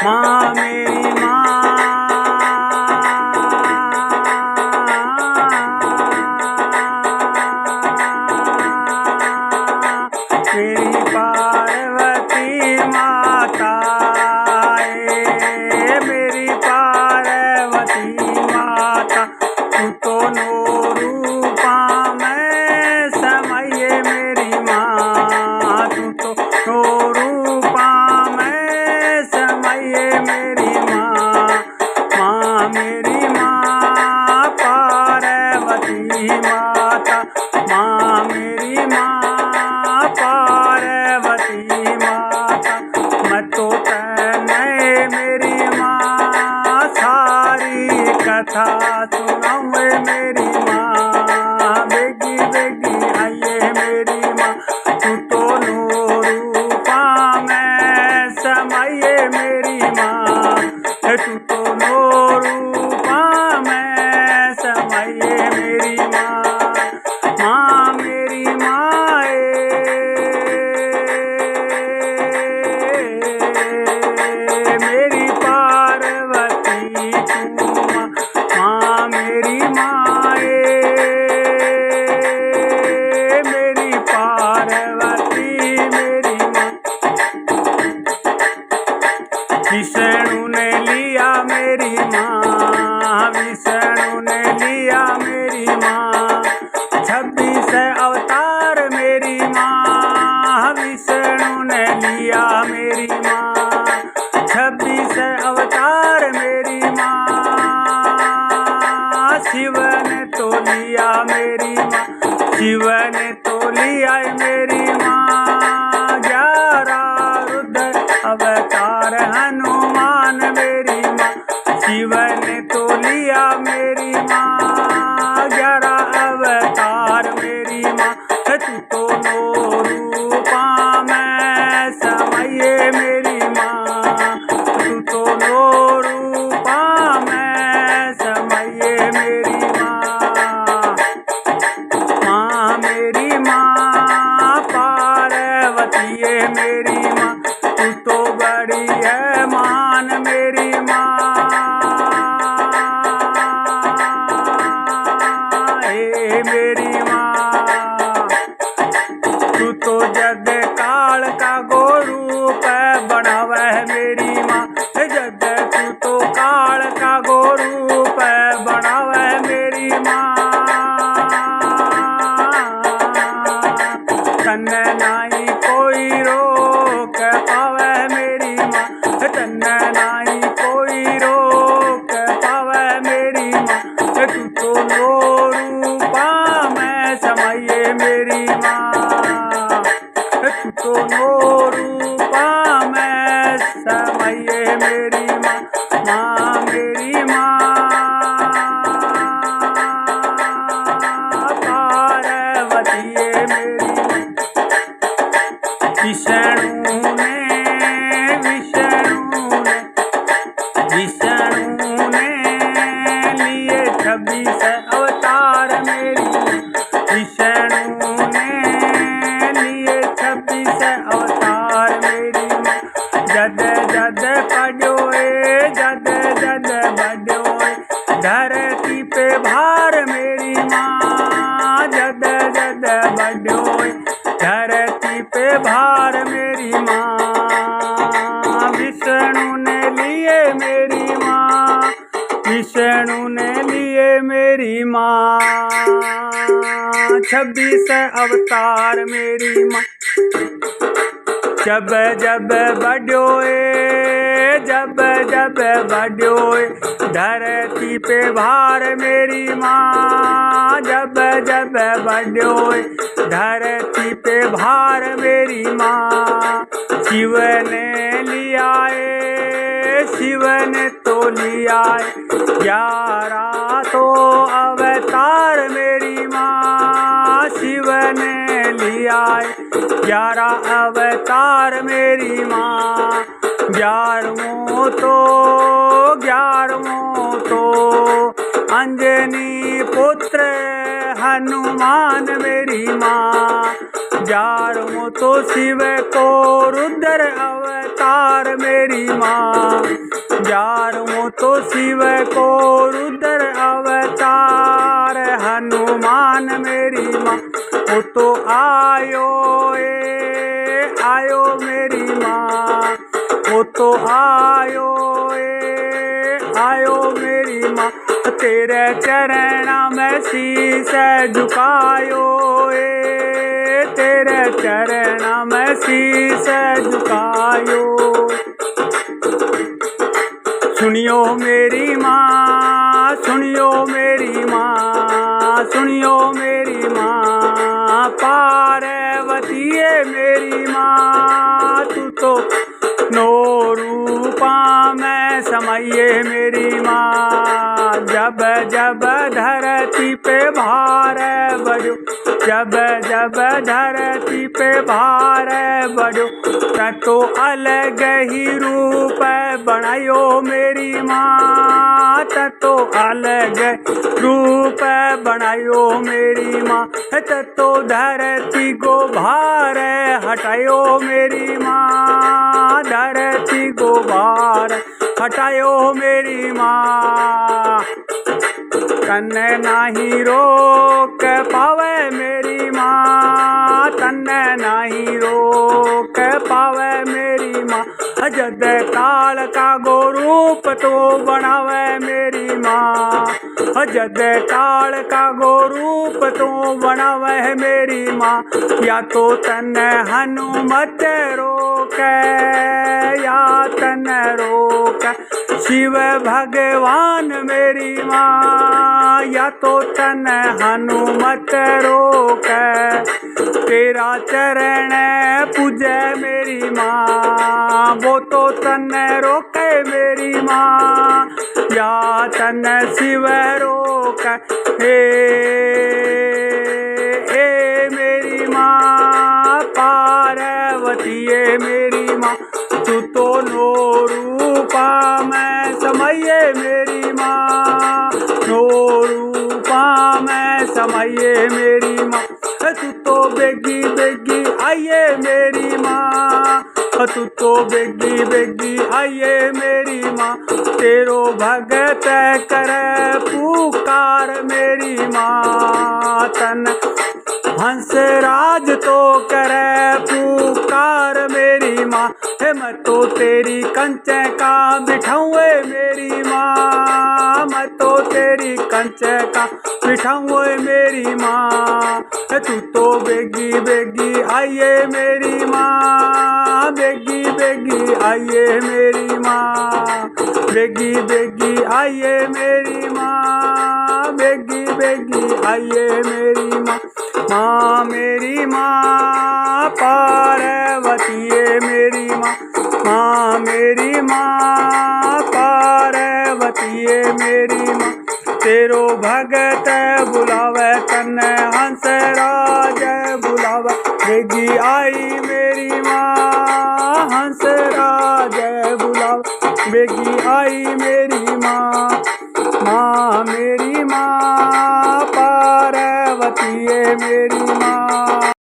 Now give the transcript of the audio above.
माँ मेरी माँ। मेरी पार्वती माता मेरी पार्वती माता, तू तो नो रूपा में समाये मेरी माँ, तू तो नो रूपा में समाये मेरी माँ। माँ मेरी माँ पार्वती माता, माँ मेरी माँ पार्वती माता। मैं तो तने मेरी माँ सारी कथा सुनाऊँ मेरी माँ। बेगी बेगी आइए मेरी माँ, तू तो नो रूपा में समाये मेरी माँ, तू तो नो रूपा में समाये मेरी माँ। माँ मेरी माँ मेरी पार्वती तू माँ। माँ मेरी माँ मेरी पार्वती मेरी माँ। विष्णु ने लिया मेरी माँ, विष्णु ने लिया मेरी माँ। 26 अवतार मेरी माँ, विष्णु ने लिया मेरी माँ। 26 अवतार मेरी माँ। शिव ने तो लिया मेरी माँ, शिव ने तो लिया मेरी माँ। 11 रुद्र अवतार हनुमान मेरी माँ, शिव ने तो लिया मेरी माँ। 11 अवतार मेरी माँ, तू तो नो रूपा में समाये मेरी माँ, तू तो नो रूपा में समाये मेरी माँ। माँ मेरी माँ पार्वती है मेरी माँ, तू तो बड़ी है मान मेरी माँ। हे मेरी माँ, तू तो जग काल का गोरूप बनावे है मेरी माँ। जग तू तो काल का गोरूप बनावे है मेरी माँ। तन्ने नाई कोई रोक पावे मेरी माँ, तन्ने नाई कोई रोक पावे मेरी माँ। तू तो नो रूपा में समाये मेरी माँ, तू तो नो रूपा में समाये मेरी माँ। माँ मेरी माँ पार्वती है मेरी माँ। विष्णु ने लिए 26 अवतार मेरी माँ। विष्णु ने लिए 26 अवतार मेरी माँ। जद जद पड़ोए जद जद बढ़ोए धरती पे भार मेरी माँ। जद जद बढ़ोए धरती पे भार मेरी माँ। विष्णु ने लिए मेरी माँ, विष्णु ने लिए मेरी माँ। 26 अवतार मेरी माँ। जब जब बढ़ोए जब जब बढ़ोए धरती पे भार मेरी माँ। जब जब बढ़ोए धरती पे भार मेरी माँ। शिव ने लिया शिव ने तो लिया 11 तो अवतार मेरी माँ। शिव ने लिया 11 अवतार मेरी माँ। 11वां तो अंजनी पुत्र हनुमान मेरी माँ। ग्यारहों तो शिव को रुद्र अवतार मेरी माँ, ग्यारहों तो शिव को रुद्र अवतार हनुमान मेरी माँ। वो तो आयो मेरी माँ, वो तो आयो मेरी माँ। तेरे चरण में शीश झुकायो तेरे चरण में शीश झुकायो। सुनियो मेरी माँ, सुनियो मेरी माँ, सुनियो मेरी माँ। पार्वती मेरी माँ, तू तो नो रूपा में समाये मेरी माँ। जब जब धरती पे भार बढ़ो, जब जब धरती पे भार बढ़ो, तो अलग ही रूप बनायो मेरी माँ। तो अलग रूप बनायो मेरी माँ। तो धरती को भार हटायो मेरी माँ, धरती को भार हटायो मेरी माँ। तन्ने नाही रोक पावे मेरी माँ, तन्ने नाही रोक पावे मेरी माँ। जद काल का गो रूप तो बनावे मेरी माँ, जद काल का गो रूप तो बनावे मेरी माँ। या तो तन्ने हनुमत रोके, या तन्ने रोके शिव भगवान मेरी माँ। या तो तन हनुमत रोके, तेरा चरण पूजे मेरी माँ। वो तो तन रोके मेरी माँ, या तन शिव रोके ए मेरी माँ। पार्वती मेरी माँ, तू तो नो रूपा में समाये मेरी माँ, नो रूपा में समाये मेरी माँ। तू तो बेगी बेगी आइए मेरी माँ, तू तो बेगी बेगी आइए मेरी माँ। तेरो भगत करे पुकार मेरी माँ। तन हंसराज तो करे पुकार मेरी माँ। मैं तो तेरी कंचे का बिठाऊँ मेरी माँ, मैं तो तेरी कंचे का बिठाऊँ मेरी माँ। तू तो बेगी बेगी आइए मेरी माँ, बेगी बेगी आइए मेरी माँ, बेगी बेगी आइए मेरी माँ, बेगी बेगी आइए मेरी माँ। माँ मेरी माँ पार्वती मेरी माँ, माँ मेरी माँ पार्वती मेरी माँ। तेरो भगत बुलावे तन्ने हंसराज बुलावे, बेगी आई मेरी माँ। हंसराज बुलावे, बेगी आई मेरी माँ। माँ मेरी माँ पार्वती मेरी